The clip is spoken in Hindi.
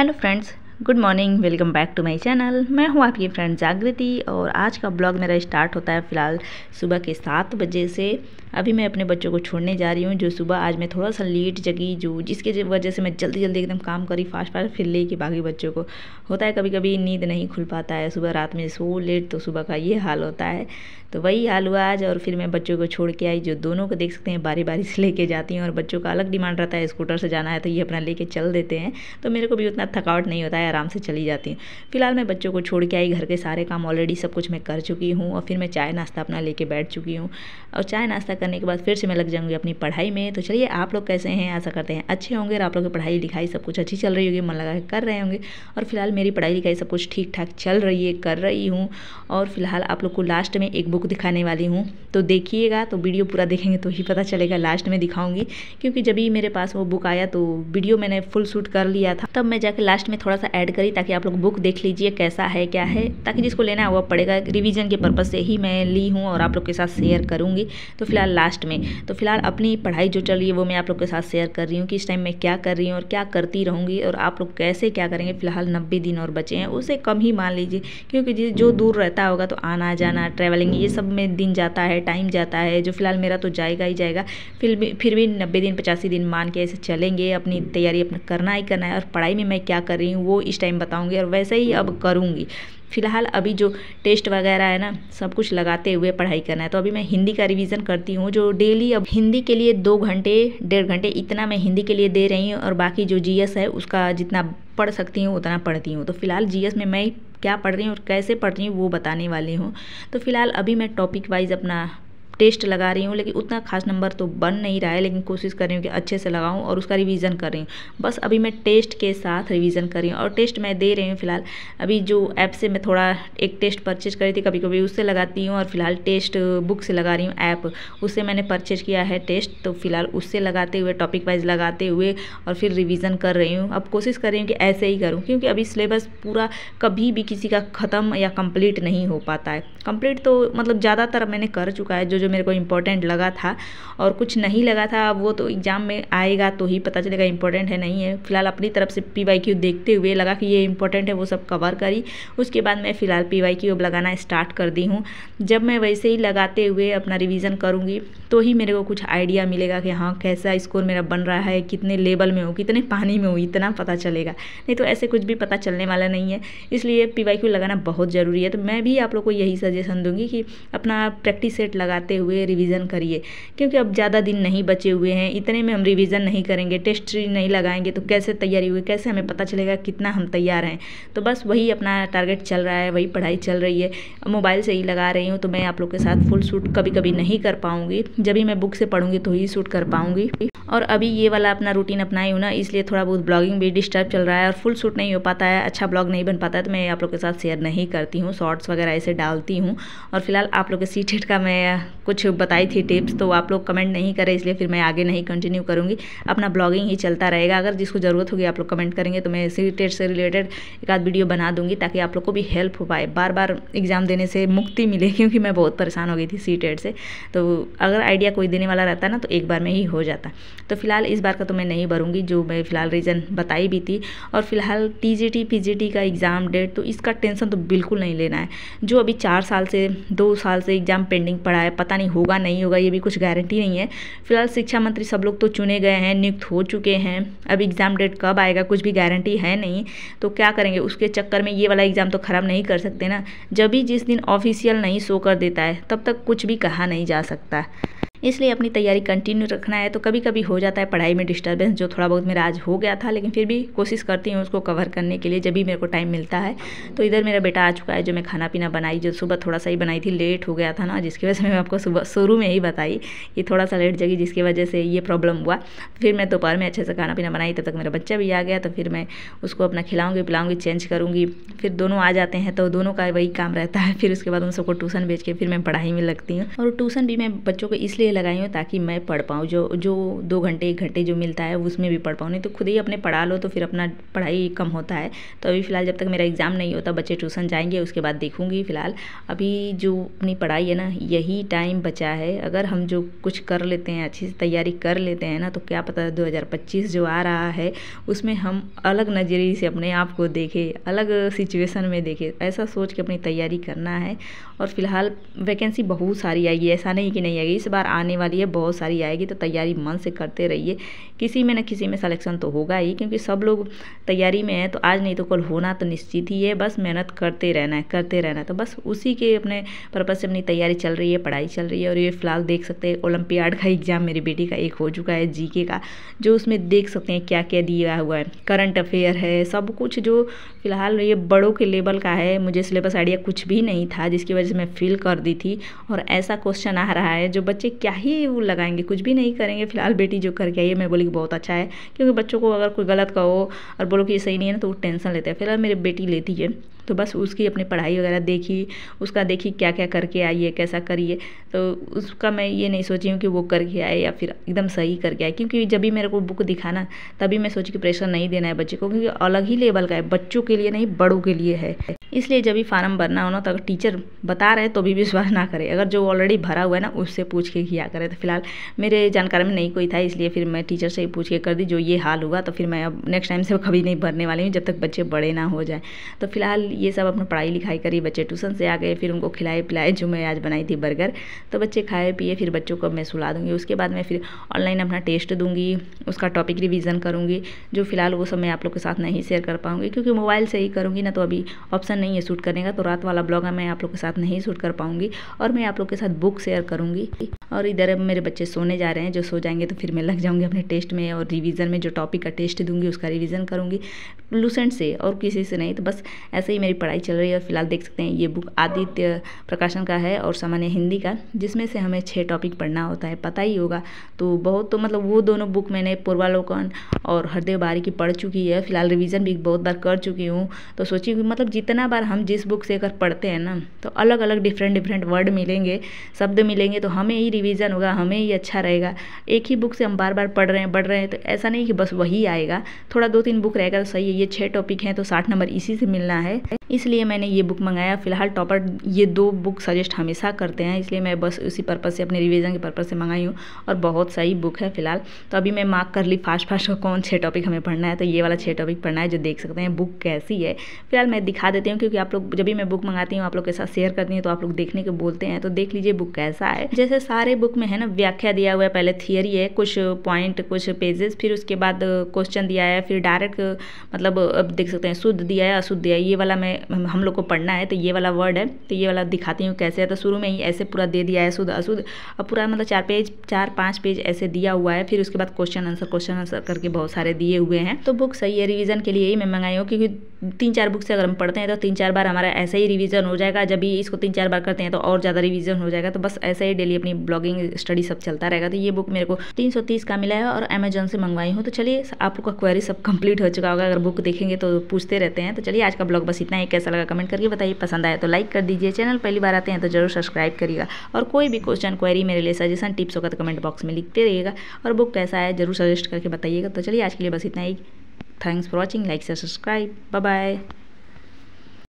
Hello friends, good morning. Welcome back to my channel. मैं हूँ आपकी फ्रेंड जागृति और आज का ब्लॉग मेरा स्टार्ट होता है फ़िलहाल सुबह के 7 बजे से। अभी मैं अपने बच्चों को छोड़ने जा रही हूँ। जो सुबह आज मैं थोड़ा सा लेट जगी, जो जिसके वजह से मैं जल्दी एकदम काम करी फास्ट फिर ले के भागी बच्चों को। होता है कभी कभी नींद नहीं खुल पाता है, सुबह रात में सो लेट तो सुबह का ये हाल होता है। तो वही हाल हुआ आज। और फिर मैं बच्चों को छोड़ के आई, जो दोनों को देख सकते हैं बारी बारी से लेके जाती हैं। और बच्चों का अलग डिमांड रहता है, स्कूटर से जाना है तो ये अपना लेके चल देते हैं, तो मेरे को भी उतना थकावट नहीं होता है, आराम से चली जाती हूँ। फिलहाल मैं बच्चों को छोड़ के आई, घर के सारे काम ऑलरेडी सब कुछ मैं कर चुकी हूँ। और फिर मैं चाय नाश्ता अपना लेके बैठ चुकी हूँ। और चाय नाश्ता करने के बाद फिर से मैं लग जाऊँगी अपनी पढ़ाई में। तो चलिए, आप लोग कैसे हैं? आशा करते हैं अच्छे होंगे और आप लोग की पढ़ाई लिखाई सब कुछ अच्छी चल रही होगी, मन लगा के कर रहे होंगे। और फिलहाल मेरी पढ़ाई लिखाई सब कुछ ठीक ठाक चल रही है, कर रही हूँ। और फिलहाल आप लोग को लास्ट में एक बुक दिखाने वाली हूँ, तो देखिएगा। तो वीडियो पूरा देखेंगे तो ही पता चलेगा, लास्ट में दिखाऊंगी। क्योंकि जब ही मेरे पास वो बुक आया तो वीडियो मैंने फुल शूट कर लिया था, तब मैं जाकर लास्ट में थोड़ा सा ऐड करी ताकि आप लोग बुक देख लीजिए कैसा है क्या है, ताकि जिसको लेना है वो पड़ेगा। रिवीजन के पर्पज़ से ही मैं ली हूँ और आप लोग के साथ शेयर करूँगी। तो फिलहाल लास्ट में तो फिलहाल अपनी पढ़ाई जो चल रही है वो मैं आप लोग के साथ शेयर कर रही हूँ कि इस टाइम मैं क्या कर रही हूँ और क्या करती रहूँगी और आप लोग कैसे क्या करेंगे। फिलहाल 90 दिन और बचे हैं, उसे कम ही मान लीजिए, क्योंकि जो दूर रहता होगा तो आना जाना ट्रैवलिंग ये सब में दिन जाता है, टाइम जाता है। जो फिलहाल मेरा तो जाएगा ही जाएगा। फिर भी 90 दिन 85 दिन मान के ऐसे चलेंगे। अपनी तैयारी अपना करना ही करना है। और पढ़ाई में मैं क्या कर रही हूँ वो इस टाइम बताऊँगी और वैसे ही अब करूँगी। फिलहाल अभी जो टेस्ट वगैरह है ना, सब कुछ लगाते हुए पढ़ाई करना है। तो अभी मैं हिंदी का रिवीजन करती हूँ, जो डेली अब हिंदी के लिए 2 घंटे 1.5 घंटे इतना मैं हिंदी के लिए दे रही हूँ। और बाकी जो जीएस है उसका जितना पढ़ सकती हूँ उतना पढ़ती हूँ। तो फिलहाल जीएस में मैं क्या पढ़ रही हूँ और कैसे पढ़ रही हूँ वो बताने वाली हूँ। तो फिलहाल अभी मैं टॉपिक वाइज अपना टेस्ट लगा रही हूँ, लेकिन उतना खास नंबर तो बन नहीं रहा है, लेकिन कोशिश कर रही हूँ कि अच्छे से लगाऊँ और उसका रिवीजन कर रही हूँ। बस अभी मैं टेस्ट के साथ रिवीजन कर रही हूँ और टेस्ट मैं दे रही हूँ। फिलहाल अभी जो ऐप से मैं थोड़ा एक टेस्ट परचेज करी थी, कभी कभी उससे लगाती हूँ। और फिलहाल टेस्ट बुक से लगा रही हूँ, ऐप उससे मैंने परचेज किया है टेस्ट। तो फिलहाल उससे लगाते हुए टॉपिक वाइज लगाते हुए और फिर रिवीजन कर रही हूँ। अब कोशिश कर रही हूँ कि ऐसे ही करूँ, क्योंकि अभी सिलेबस पूरा कभी भी किसी का ख़त्म या कंप्लीट नहीं हो पाता है। कंप्लीट तो मतलब ज़्यादातर मैंने कर चुका है, जो मेरे को इम्पोर्टेंट लगा था। और कुछ नहीं लगा था वो तो एग्ज़ाम में आएगा तो ही पता चलेगा इम्पोर्टेंट है नहीं है। फिलहाल अपनी तरफ से PYQ देखते हुए लगा कि ये इम्पोर्टेंट है, वो सब कवर करी। उसके बाद मैं फ़िलहाल PYQ अब लगाना स्टार्ट कर दी हूँ। जब मैं वैसे ही लगाते हुए अपना रिवीजन करूँगी तो ही मेरे को कुछ आइडिया मिलेगा कि हाँ कैसा स्कोर मेरा बन रहा है, कितने लेवल में हो, कितने पानी में हो, इतना पता चलेगा। नहीं तो ऐसे कुछ भी पता चलने वाला नहीं है। इसलिए PYQ लगाना बहुत ज़रूरी है। तो मैं भी आप लोग को यही सजेशन दूंगी कि अपना प्रैक्टिस सेट लगाते हुए रिवीजन करिए, क्योंकि अब ज़्यादा दिन नहीं बचे हुए हैं। इतने में हम रिवीजन नहीं करेंगे, टेस्ट नहीं लगाएंगे तो कैसे तैयारी हुई, कैसे हमें पता चलेगा कितना हम तैयार हैं। तो बस वही अपना टारगेट चल रहा है, वही पढ़ाई चल रही है। मोबाइल से ही लगा रही हूँ, तो मैं आप लोग के साथ फुल शूट कभी कभी नहीं कर पाऊँगी। जब भी मैं बुक से पढ़ूँगी तो ही शूट कर पाऊँगी। और अभी ये वाला अपना रूटीन अपनाई हूँ ना, इसलिए थोड़ा बहुत ब्लॉगिंग भी डिस्टर्ब चल रहा है और फुल शूट नहीं हो पाता है, अच्छा ब्लॉग नहीं बन पाता है। तो मैं आप लोग के साथ शेयर नहीं करती हूँ, शॉर्ट्स वगैरह ऐसे डालती हूँ। और फिलहाल आप लोग के सीटेट का मैं कुछ बताई थी टिप्स, तो आप लोग कमेंट नहीं करे, इसलिए फिर मैं आगे नहीं कंटिन्यू करूँगी। अपना ब्लॉगिंग ही चलता रहेगा। अगर जिसको ज़रूरत होगी आप लोग कमेंट करेंगे तो मैं सीटेट से रिलेटेड एक आध वीडियो बना दूँगी, ताकि आप लोग को भी हेल्प हो पाए, बार बार एग्ज़ाम देने से मुक्ति मिले, क्योंकि मैं बहुत परेशान हो गई थी सीटेट से। तो अगर आइडिया कोई देने वाला रहता ना तो एक बार में ही हो जाता। तो फिलहाल इस बार का तो मैं नहीं भरूंगी, जो मैं फिलहाल रीज़न बताई भी थी। और फिलहाल TGT PGT का एग्ज़ाम डेट, तो इसका टेंशन तो बिल्कुल नहीं लेना है। जो अभी 4 साल से 2 साल से एग्ज़ाम पेंडिंग पड़ा है, पता नहीं होगा नहीं होगा, ये भी कुछ गारंटी नहीं है। फिलहाल शिक्षा मंत्री सब लोग तो चुने गए हैं, नियुक्त हो चुके हैं। अब एग्ज़ाम डेट कब आएगा कुछ भी गारंटी है नहीं। तो क्या करेंगे, उसके चक्कर में ये वाला एग्ज़ाम तो ख़राब नहीं कर सकते ना। जब भी जिस दिन ऑफिशियल नहीं शो कर देता है तब तक कुछ भी कहा नहीं जा सकता। इसलिए अपनी तैयारी कंटिन्यू रखना है। तो कभी कभी हो जाता है पढ़ाई में डिस्टर्बेंस, जो थोड़ा बहुत मेरा आज हो गया था, लेकिन फिर भी कोशिश करती हूँ उसको कवर करने के लिए जब भी मेरे को टाइम मिलता है। तो इधर मेरा बेटा आ चुका है, जो मैं खाना पीना बनाई, जो सुबह थोड़ा सा ही बनाई थी, लेट हो गया था ना, जिसकी वजह से मैं आपको सुबह शुरू में ही बताई कि थोड़ा सा लेट जगी, जिसकी वजह से ये प्रॉब्लम हुआ। फिर मैं दोपहर में अच्छे से खाना पीना बनाई, तब तक मेरा बच्चा भी आ गया। तो फिर मैं उसको अपना खिलाऊँगी पिलाऊँगी, चेंज करूँगी। फिर दोनों आ जाते हैं तो दोनों का वही काम रहता है। फिर उसके बाद उन सबको ट्यूशन भेज के फिर मैं पढ़ाई में लगती हूँ। और ट्यूशन भी मैं बच्चों को इसलिए इसलिए लगाई हूँ ताकि मैं पढ़ पाऊँ, जो 2 घंटे 1 घंटे जो मिलता है उसमें भी पढ़ पाऊँ। नहीं तो खुद ही अपने पढ़ा लो तो फिर अपना पढ़ाई कम होता है। तो अभी फ़िलहाल जब तक मेरा एग्ज़ाम नहीं होता, बच्चे ट्यूशन जाएंगे, उसके बाद देखूँगी। फ़िलहाल अभी जो अपनी पढ़ाई है ना, यही टाइम बचा है। अगर हम जो कुछ कर लेते हैं, अच्छी से तैयारी कर लेते हैं ना, तो क्या पता 2025 जो आ रहा है उसमें हम अलग नज़रिए से अपने आप को देखें, अलग सिचुएशन में देखें। ऐसा सोच के अपनी तैयारी करना है। और फिलहाल वैकेंसी बहुत सारी आएगी, ऐसा नहीं कि नहीं आएगी, इस बार आने वाली है, बहुत सारी आएगी। तो तैयारी मन से करते रहिए, किसी में न किसी में सिलेक्शन तो होगा ही, क्योंकि सब लोग तैयारी में है। तो आज नहीं तो कल होना तो निश्चित ही है, बस मेहनत करते रहना है, करते रहना है। तो बस उसी के अपने पर्पज़ से अपनी तैयारी चल रही है, पढ़ाई चल रही है। और ये फ़िलहाल देख सकते हैं ओलंपियाड का एग्ज़ाम मेरी बेटी का एक हो चुका है, जीके का, जो उसमें देख सकते हैं क्या क्या दिया हुआ है, करंट अफेयर है, सब कुछ जो फ़िलहाल ये बड़ों के लेवल का है। मुझे सिलेबस आइडिया कुछ भी नहीं था, जिसकी वजह से मैं फ़ील कर दी थी। और ऐसा क्वेश्चन आ रहा है जो बच्चे क्या ही वो लगाएंगे, कुछ भी नहीं करेंगे। फिलहाल बेटी जो करके आई है, मैं बोली कि बहुत अच्छा है, क्योंकि बच्चों को अगर कोई गलत कहो और बोलो कि ये सही नहीं है ना, तो वो टेंशन लेते हैं। फिलहाल मेरी बेटी लेती है, तो बस उसकी अपनी पढ़ाई वगैरह देखी, उसका देखी क्या क्या करके आई है, कैसा करिए। तो उसका मैं ये नहीं सोची हूँ कि वो करके आए या फिर एकदम सही करके आए, क्योंकि जब भी मेरे को बुक दिखाना तभी मैं सोची कि प्रेशर नहीं देना है बच्चे को, क्योंकि अलग ही लेवल का है, बच्चों के लिए नहीं बड़ों के लिए है। इसलिए जब भी फार्म भरना हो ना, तो अगर टीचर बता रहे तो भी विश्वास ना करे, अगर जो ऑलरेडी भरा हुआ है ना उससे पूछ के किया करे। तो फिलहाल मेरे जानकारी में नहीं कोई था, इसलिए फिर मैं टीचर से ही पूछ के कर दी। जो ये हाल हुआ तो फिर मैं अब नेक्स्ट टाइम से कभी नहीं भरने वाली हूँ, जब तक बच्चे बड़े ना हो जाए। तो फिलहाल ये सब अपना पढ़ाई लिखाई करी, बच्चे ट्यूशन से आ गए, फिर उनको खिलाए पिलाए, जो मैं आज बनाई थी बर्गर। तो बच्चे खाए पिए, फिर बच्चों को मैं सुला दूँगी। उसके बाद मैं फिर ऑनलाइन अपना टेस्ट दूँगी, उसका टॉपिक रिवीजन करूँगी। जो फिलहाल वो सब मैं आप लोग के साथ नहीं शेयर कर पाऊँगी, क्योंकि मोबाइल से ही करूँगी ना, तो अभी ऑप्शन नहीं है शूट करने का। तो रात वाला ब्लॉग मैं आप लोग के साथ नहीं शूट कर पाऊँगी, और मैं आप लोग के साथ बुक शेयर करूँगी। और इधर अब मेरे बच्चे सोने जा रहे हैं, जो सो जाएंगे तो फिर मैं लग जाऊँगी अपने टेस्ट में और रिवीजन में। जो टॉपिक का टेस्ट दूँगी उसका रिवीजन करूँगी लूसेंट से, और किसी से नहीं। तो बस ऐसे ही मेरी पढ़ाई चल रही है। और फिलहाल देख सकते हैं ये बुक आदित्य प्रकाशन का है और सामान्य हिंदी का, जिसमें से हमें 6 टॉपिक पढ़ना होता है, पता ही होगा। तो बहुत, तो मतलब वो दोनों बुक मैंने पूर्वालोकन और हृदय बारी की पढ़ चुकी है। फिलहाल रिवीजन भी बहुत बार कर चुकी हूँ। तो सोची कि मतलब जितना बार हम जिस बुक से अगर पढ़ते हैं ना, तो अलग अलग डिफरेंट वर्ड मिलेंगे, शब्द मिलेंगे, तो हमें ही रिवीजन होगा, हमें ही अच्छा रहेगा। एक ही बुक से हम बार बार पढ़ रहे हैं तो ऐसा नहीं कि बस वही आएगा, थोड़ा 2-3 बुक रहेगा तो सही है। ये 6 टॉपिक हैं तो 60 नंबर इसी से मिलना है, इसलिए मैंने ये बुक मंगाया। फिलहाल टॉपर ये 2 बुक सजेस्ट हमेशा करते हैं, इसलिए मैं बस उसी पर्पज़ से, अपने रिवीजन के पर्पज़ से मंगाई हूँ। और बहुत सही बुक है फिलहाल। तो अभी मैं मार्क कर ली फास्ट कौन 6 टॉपिक हमें पढ़ना है। तो ये वाला 6 टॉपिक पढ़ना है, जो देख सकते हैं बुक कैसी है। फिलहाल मैं दिखा देती हूँ, क्योंकि आप लोग जब भी मैं बुक मंगाती हूँ आप लोग के साथ शेयर करती हूँ, तो आप लोग देखने को बोलते हैं। तो देख लीजिए बुक कैसा है। जैसे सारे बुक में है ना, व्याख्या दिया हुआ है, पहले थियरी है, कुछ पॉइंट, कुछ पेजेस, फिर उसके बाद क्वेश्चन दिया है, फिर डायरेक्ट मतलब अब देख सकते हैं शुद्ध दिया है, अशुद्ध दिया है। ये वाला मैं हम लोग को पढ़ना है, तो ये वाला वर्ड है, तो ये वाला दिखाती हूँ कैसे है। तो शुरू में ही ऐसे पूरा दे दिया है शुद्ध अशुद्ध, अब पूरा मतलब 4-5 पेज ऐसे दिया हुआ है। फिर उसके बाद क्वेश्चन आंसर करके बहुत सारे दिए हुए हैं। तो बुक सही है, रिवीजन के लिए ही मैं मंगाई हूँ, क्योंकि 3-4 बुक से अगर हम पढ़ते हैं तो 3-4 बार हमारा ऐसे ही रिवीजन हो जाएगा। जब भी इसको 3-4 बार करते हैं तो और ज़्यादा रिवीजन हो जाएगा। तो बस ऐसे ही डेली अपनी ब्लॉगिंग स्टडी सब चलता रहेगा। तो ये बुक मेरे को 330 का मिला है और अमेजोन से मंगवाई हूँ। तो चलिए, आप लोग का क्वेरी सब कंप्लीट हो चुका होगा, अगर बुक देखेंगे तो पूछते रहते हैं। तो चलिए, आज का ब्लॉग बस इतना ही। कैसा लगा कमेंट करके बताइए, पसंद आया तो लाइक कर दीजिए, चैनल पहली बार आते हैं तो जरूर सब्सक्राइब करिएगा। और कोई भी क्वेश्चन क्वेरी मेरे लिए सजेशन टिप्स होगा तो कमेंट बॉक्स में लिखते रहिएगा, और बुक कैसा है जरूर सजेस्ट करके बताइएगा। तो चलिए, आज के लिए बस इतना ही। थैंक्स फॉर वॉचिंग, लाइक से सब्सक्राइब, बाय बाय।